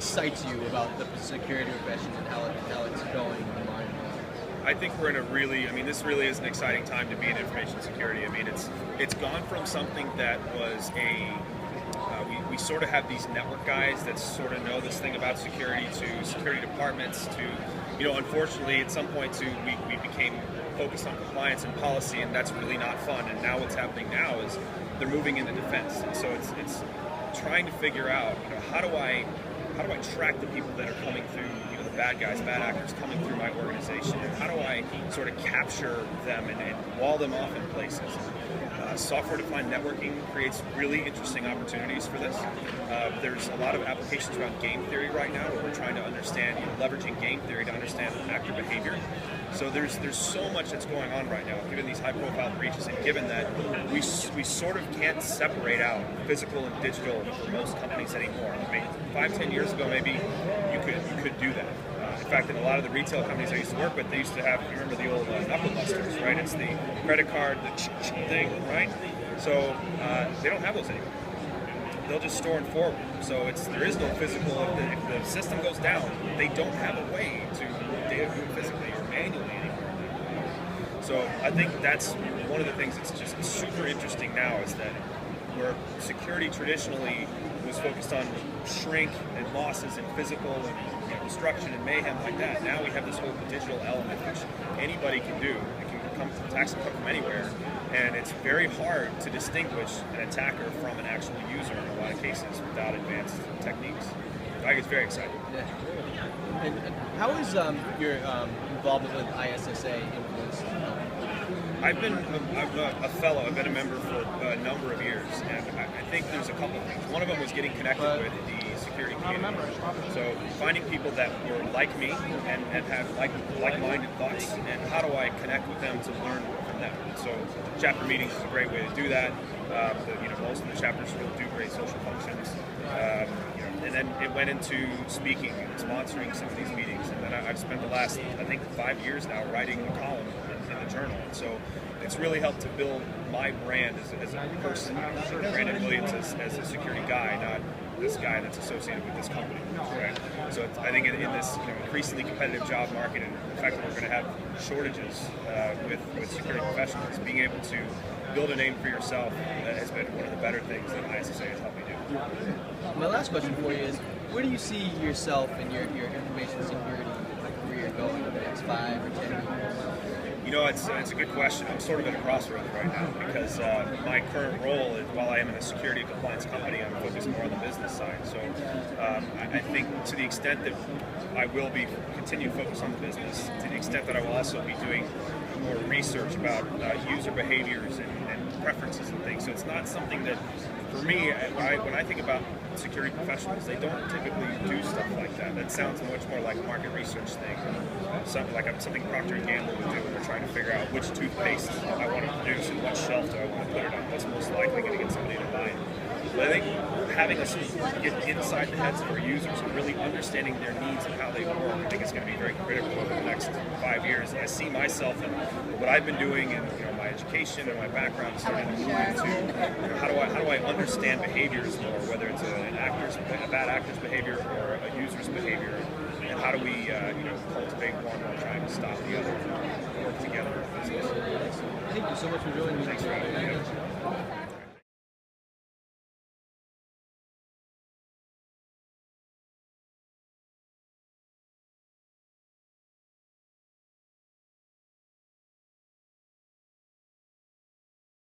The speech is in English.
excites you about the security profession and how it's going in the mind? I think we're in a really, this really is an exciting time to be in information security. It's gone from something that was we sort of have these network guys that sort of know this thing about security, to security departments, to, unfortunately at some point we became focused on compliance and policy, and that's really not fun. And now what's happening now is they're moving into defense, and so it's trying to figure out, how do I track the people that are coming through, the bad guys, bad actors coming through my organization, and how do I sort of capture them and wall them off in places? Software-defined networking creates really interesting opportunities for this. There's a lot of applications around game theory right now where we're trying to understand, leveraging game theory to understand actor behavior. So there's so much that's going on right now, given these high-profile breaches, and given that we sort of can't separate out physical and digital for most companies anymore. 5-10 years ago, maybe you could do that. In fact, in a lot of the retail companies I used to work with, they used to have, you remember the old knuckle busters, right? It's the credit card, the thing, right? So they don't have those anymore. They'll just store and forward. So there is no physical. If the system goes down, they don't have a way to data move physically or manually anymore. So I think that's one of the things that's just super interesting now, is that where security traditionally was focused on shrink and losses and physical and destruction and mayhem like that. Now we have this whole digital element which anybody can do. It can come, attacks can come from anywhere, and it's very hard to distinguish an attacker from an actual user in a lot of cases without advanced techniques. I think it's very exciting. Yeah. And how is your involvement with ISSA influenced? I'm a fellow. I've been a member for a number of years, and I think there's a couple of things. One of them was getting connected with the security community. So finding people that were like me and have like-minded thoughts, and how do I connect with them to learn from them? So chapter meetings is a great way to do that. Most of the chapters will do great social functions. And then it went into speaking and sponsoring some of these meetings. And then I've spent the last, I think, 5 years now writing a column in the journal. And so it's really helped to build my brand as a person. Brandon Williams as a security guy, not this guy that's associated with this company. Right? So I think in this increasingly competitive job market, and the fact that we're going to have shortages with security professionals, being able to build a name for yourself has been one of the better things that ISSA has helped me do. My last question for you is, where do you see yourself and your information security career going in the next 5 or 10 years? It's a good question. I'm sort of at a crossroads right now because my current role, while I am in a security and compliance company, I'm focused more on the business side. So I think to the extent that I will be continue to focus on the business, to the extent that I will also be doing more research about user behaviors and preferences and things. So it's not something that, for me, when I think about security professionals, they don't typically do stuff like that. That sounds much more like a market research thing, something Procter & Gamble would do when they're trying to figure out which toothpaste I want to produce and what shelf do I want to put it on, what's most likely going to get somebody to buy it. But I think having us get inside the heads of our users and really understanding their needs and how they work, I think is going to be very critical over the next 5 years. And I see myself in what I've been doing and my education and my background starting to move into how do I understand behaviors more, whether it's a bad actor's behavior or a user's behavior, and how do we cultivate one while trying to stop the other, work together. Thank you so much for joining me. Thanks for having me.